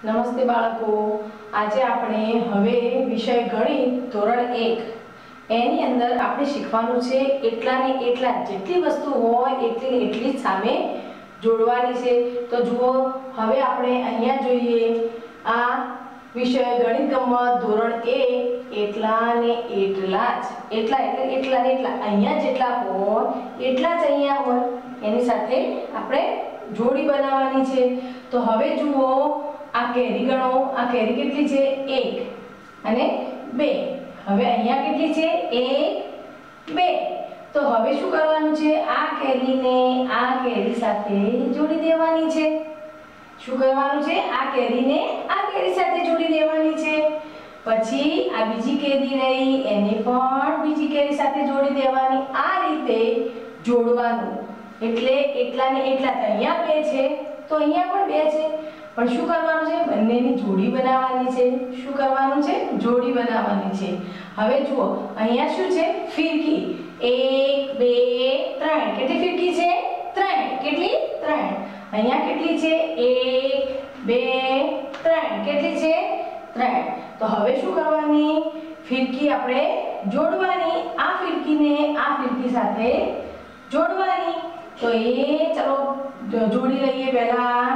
નમસ્તે બાળકો, આજે આપણે હવે વિષય ગણિત ધોરણ 1 એની અંદર આપણે શીખવાનું છે એટલા ને એટલા જેટલી વસ્તુ હોય એટલી ને એટલી જ સામે જોડવાની છે। તો જુઓ, હવે આપણે અહીંયા જોઈએ આ વિષય ગણિત ગમ્મત ધોરણ 1 એટલા ને એટલા જ એટલા એટલે એટલા ને એટલા અહીંયા જેટલા હોય એટલા જ અહીંયા હોય એની સાથે આપણે જોડી બનાવવાની છે। તો હવે જુઓ, આ કેરી ગણો, આ કેરી કેટલી છે 1 અને 2। હવે અહીંયા કેટલી છે 1 2। તો હવે શું કરવાનું છે, આ કેરીને આ કેરી સાથે જોડી દેવાની છે। શું કરવાનું છે, આ કેરીને આ કેરી સાથે જોડી દેવાની છે। પછી આ બીજી કેરી રહી એને પણ બીજી કેરી સાથે જોડી દેવાની। આ રીતે જોડવાનું એટલે એટલા ને એટલા અહીંયા 2 છે તો અહીંયા પણ 2 છે, પણ શું કરવાનું છે, બંનેની જોડી બનાવવાની છે। શું કરવાનું છે, જોડી બનાવવાની છે। હવે જુઓ, અહીંયા શું છે, ફિરકી 1 2 3। કેટલી ફિરકી છે, 3। કેટલી, 3। અહીંયા કેટલી છે, 1 2 3। કેટલી છે, 3। તો હવે શું કરવાની, ફિરકી આપણે જોડવાની, આ ફિરકીને આ ફિરકી સાથે જોડવાની। તો ચલો જોડી લઈએ પહેલા।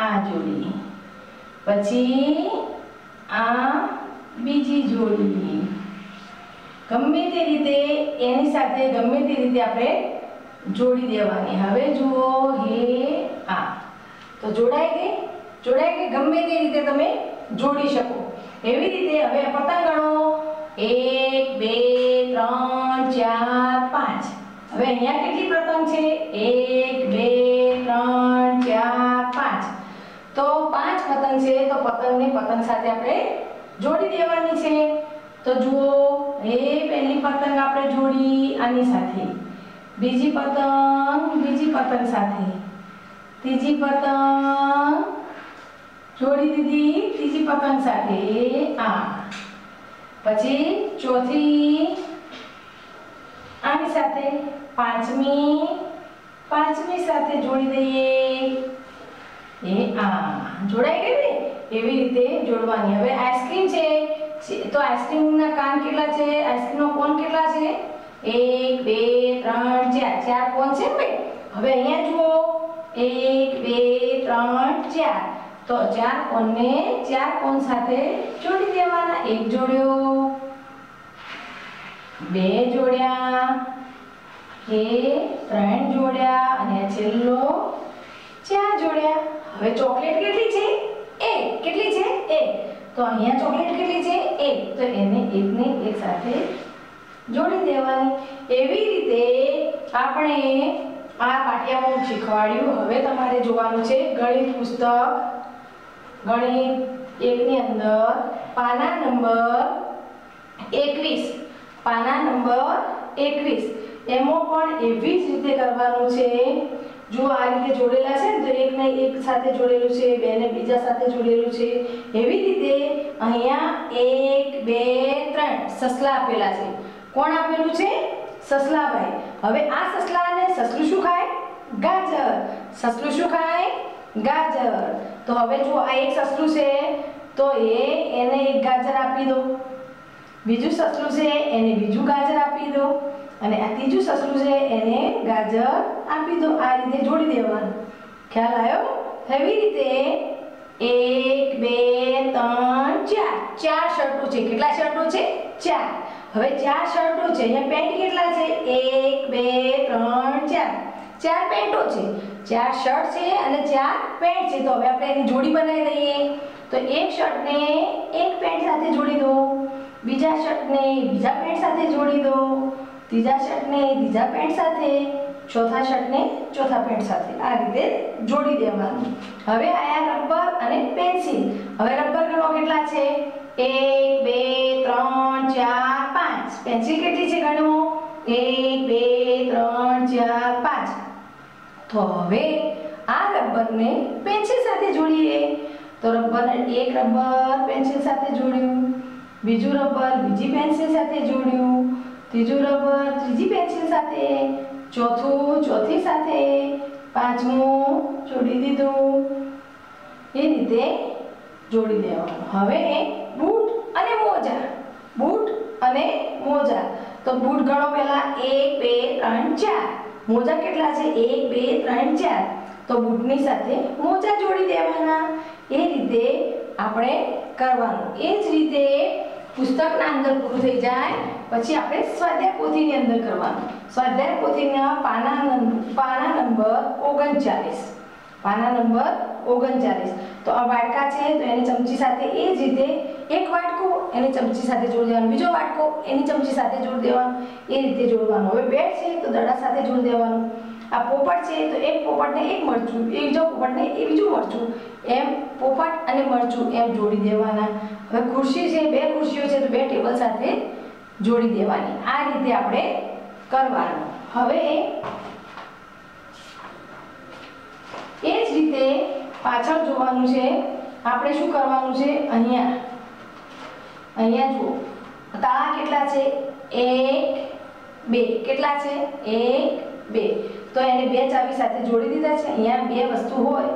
આ જોડી, પછી આ બીજી જોડી, ગમે તે રીતે એની સાથે ગમે તે રીતે આપણે જોડી દેવાની। હવે જુઓ, આ તો જોડાઈ ગઈ, ગમે તે રીતે તમે જોડી શકો એવી રીતે। હવે પતંગ ગણો 1 2 3 4 5। હવે અહીંયા કેટલી પતંગ છે, 1 2 3 4 5। તો 5 પતંગ છે, તો પતંગને પતંગ સાથે આપણે જોડી દેવાની છે। તો જુઓ, પહેલી પતંગ આપણે જોડી આની સાથે, બીજી પતંગ સાથે, ત્રીજી પતંગ જોડી દીધી ત્રીજી પતંગ સાથે, આ પછી ચોથી આની સાથે, પાંચમી સાથે જોડી દઈએ। આ જોડાઈ ગઈ ને, એવી રીતે જોડવાની। હવે આઈસ્ક્રીમ છે, તો આઈસ્ક્રીમના કાન કેટલા છે, આઈસ્ક્રીમનો કોન કેટલા છે, 1 2 3 4 4 કોન છે ને ભાઈ। હવે અહીંયા જુઓ, 1 2 3 4। તો 4 કોનને 4 કોન સાથે જોડી દેવાના। 1 જોડ્યો, 2 જોડ્યા, 3 જોડ્યા અને છેલ્લો 4 જોડ્યા। હવે ચોકલેટ કેટલી છે, 1। કેટલી છે, 1। તો અહીંયા ચોકલેટ કેટલી છે, 1। તો એને એકને એક સાથે જોડી દેવાની। એવી રીતે આપણે આ પાઠ્યમાં શીખવાડ્યું। હવે તમારે જોવાનું છે ગણિત પુસ્તક ગણિત 1 ની અંદર પાના નંબર 21 એમાં પણ એવી જ રીતે કરવાનું છે। જો આ રીતે જોડેલા છે ને, તો એકને એક સાથે જોડેલું છે, બેને બીજા સાથે જોડેલું છે। એવી રીતે અહીંયા 1 2 3 સસલા આપેલા છે। કોણ આપેલું છે, સસલાભાઈ। હવે આ સસલાને સસલું શું ખાય, ગાજર। સસલું શું ખાય, ગાજર। તો હવે જો આ એક સસલું છે તો એને એક ગાજર આપી દો, બીજું સસલું છે એને બીજું ગાજર આપી દો, અને આ ત્રીજું સસલું છે એને ગાજર આપી દો। આ રીતે જોડી દેવાનું। ખ્યાલ આવ્યો? એવી રીતે 1 2 3 4 શર્ટો છે। કેટલા શર્ટો છે, 4। હવે 4 શર્ટો છે, અહીંયા પેન્ટ કેટલા છે, 1 2 3 4 પેન્ટો છે। 4 શર્ટ છે અને 4 પેન્ટ છે। તો હવે આપણે એની જોડી બનાવી દઈએ। તો એક શર્ટને એક પેન્ટ સાથે જોડી દો, બીજા શર્ટને બીજા પેન્ટ સાથે જોડી દો, ત્રીજા શર્ટને ત્રીજા પેન્ટ સાથે, ચોથા શર્ટને ચોથા પેન્ટ સાથે। આ રીતે જોડી દેવાનું। હવે આયા રબર અને પેન્સિલ। હવે રબર ગણો કેટલા છે, 1 2 3 4 5। પેન્સિલ કેટલી છે ગણો, 1 2 3 4 5। તો હવે આ રબરને પેન્સિલ સાથે જોડીએ। તો એક રબર પેન્સિલ સાથે જોડ્યું, બીજું રબર બીજી પેન્સિલ સાથે જોડ્યું, ત્રીજું રબર ત્રીજી પેન્સિલ સાથે, ચોથું ચોથી સાથે, પાંચમું જોડી દીધું, રીતે જોડી દેવાનું. હવે બૂટ અને મોજા, બૂટ અને મોજા. તો બૂટ ગણો પહેલા 1 2 3 4. મોજા કેટલા છે? 1 2 3 4. તો બૂટની સાથે મોજા જોડી દેવાના. એ રીતે આપણે કરવાનું. એ જ રીતે પુસ્તકના અંદર પૂરું થઈ જાય પછી આપણે સ્વાધ્યાય પોથીની અંદર કરવાનું. સ્વાધ્યાય પોથીના પાના નંબર 39. પાના નંબર 39. તો આ વાટકા છે તો એને ચમચી સાથે એ જ રીતે એક વાટકો એને ચમચી સાથે જોડી દેવાનો, બીજો વાટકો એની ચમચી સાથે જોડી દેવાનો. એ રીતે જોડવાનું. હવે બેટ છે તો દડા સાથે જોડી દેવાનું. આ પોપટ છે તો એક પોપટને એક મરચું, એ બીજો પોપટને એ બીજું મરચું, એમ પોપટ અને મરચું એમ જોડી દેવાના. હવે ખુરશી છે, બે ખુરશીઓ છે તો બે ટેબલ સાથે જોડી દેવાની. આ રીતે આપણે કરવાનું. હવે એ જ રીતે પાછળ જોવાનું છે. આપણે શું કરવાનું છે? અહીંયા જુઓ તાળા કેટલા છે? 1 2. કેટલા છે? 1 2. તો એને બે ચાવી સાથે જોડી દીધા છે. અહીંયા બે વસ્તુ હોય,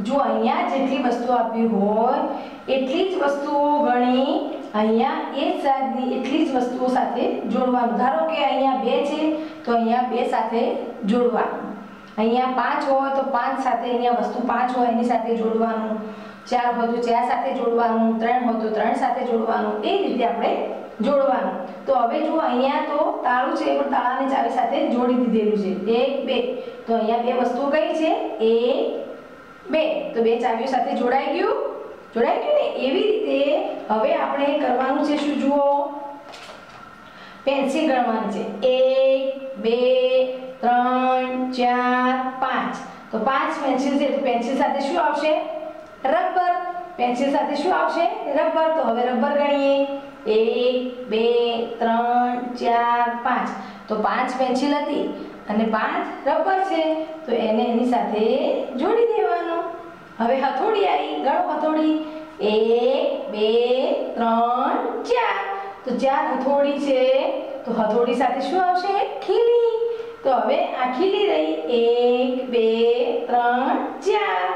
જો અહીંયા જેટલી વસ્તુ આપી હોય એટલી જ વસ્તુઓ ગણી અહીંયા એ જ સાઈઝની એટલી જ વસ્તુઓ સાથે જોડવાનું. ધારો કે અહીંયા 2 છે તો અહીંયા 2 સાથે જોડવાનું. અહીંયા 5 હોય તો 5 સાથે, અહીંયા વસ્તુ 5 હોય એની સાથે જોડવાનું. 4 હોય તો 4 સાથે જોડવાનું. 3 હોય તો 3 સાથે જોડવાનું. એ રીતે આપણે જોડવાનું. તો હવે જો અહીંયા તો તાળું છે પણ તાળાની ચાવી સાથે જોડી દીધેલું છે 1 2. તો અહીંયા બે વસ્તુઓ કઈ છે? 1 2. તો બે ચાવીઓ સાથે જોડાઈ ગયું ને. એવી રીતે હવે આપણે કરવાનું છે શું? જુઓ પેન્સિલ ગણવાની છે 1 2 3 4 5. તો 5 પેન્સિલ છે તો પેન્સિલ સાથે શું આવશે? રબર. પેન્સિલ સાથે શું આવશે? રબર. તો હવે રબર ગણીએ 1 2 3 4 5. તો 5 પેન્સિલ હતી અને 5 રબર છે તો એને એની સાથે જોડી દેવાનો. હવે હથોડી આવી, ગણો હથોડી 1 2 3 4. તો 4 હથોડી છે તો હથોડી સાથે શું આવશે? ખીલી. તો હવે આ ખીલી રહી 1 2 3 4.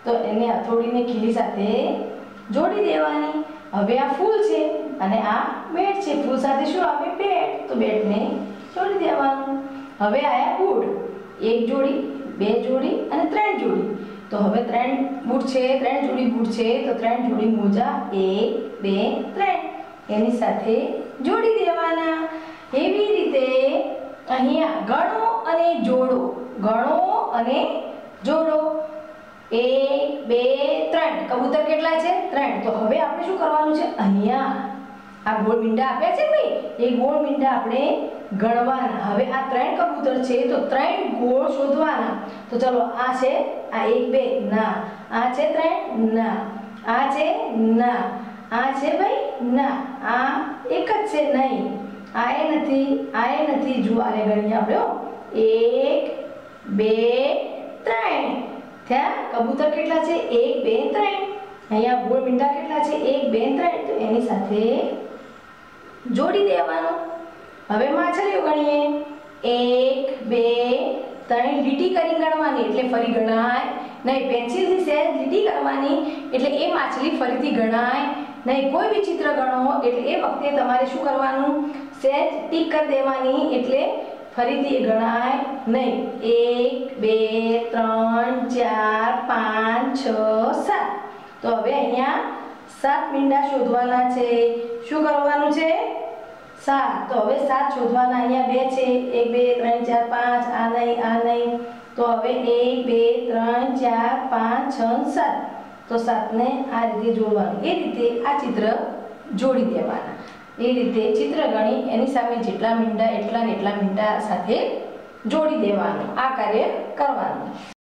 તો એને હથોડીને ખીલી સાથે જોડી દેવાની. હવે આ ફૂલ છે અને આ બેટ છે. ફૂલ સાથે શું આવે? બેટ. તો બેટને જોડી દેવાનું. હવે આયા બૂટ, 1 જોડી 2 જોડી અને 3 જોડી. તો હવે 3 બૂટ છે, 3 જોડી બૂટ છે તો 3 જોડી મોજા 1 2 3 એની સાથે જોડી દેવાના. એવી રીતે અહીંયા ગણો અને જોડો, ગણો અને જોડો 1 2 3. કબૂતર કેટલા છે? 3. તો હવે આપણે શું કરવાનું છે? અહીંયા આ ગોળ મીંડા આપ્યા છે ભાઈ, એ ગોળ મીંડા આપણે ગણવાના. હવે આ 3 કબૂતર છે તો 3 ગોળ શોધવાના. તો ચલો આ છે, આ 1 2 ના, આ છે 3 ના, આ છે ના, આ છે ભાઈ ના, આ એક જ છે નહીં, આ એ નથી, આ એ નથી. જો આને ગણીએ આપણે 1 2 3 થયા. કબૂતર કેટલા છે? 1 2 3. અહીંયા ગોળ મીંડા કેટલા છે? 1 2 3. તો એની સાથે જોડી દેવાનું. હવે માછલીઓ ગણીએ 1 2 3. લીટી કરી ગણવાની એટલે ફરી ગણાય નહીં. પેન્સિલથી સહેજ લીટી કરવાની એટલે એ માછલી ફરીથી ગણાય નહીં. કોઈ બી ચિત્ર ગણો એટલે એ વખતે તમારે શું કરવાનું? સહેજ ટીક કરી દેવાની એટલે ફરીથી એ ગણાય નહીં. 1 2 3 4 5 6 7. તો હવે અહીંયા 7 મીંડા શોધવાના છે. શું કરવાનું છે? 7. તો હવે 7 શોધવાના. અહીંયા 2 છે, 1 2 3 4 5. આ નહીં, આ નહીં. તો હવે 1 2 3 4 5 6 7. તો 7 ને આ રીતે જોડવાનું. એ રીતે આ ચિત્ર જોડી દેવાના. એ રીતે ચિત્ર ગણી એની સામે જેટલા મીંડા એટલા ને એટલા મીંડા સાથે જોડી દેવાનું. આ કાર્ય કરવાનું.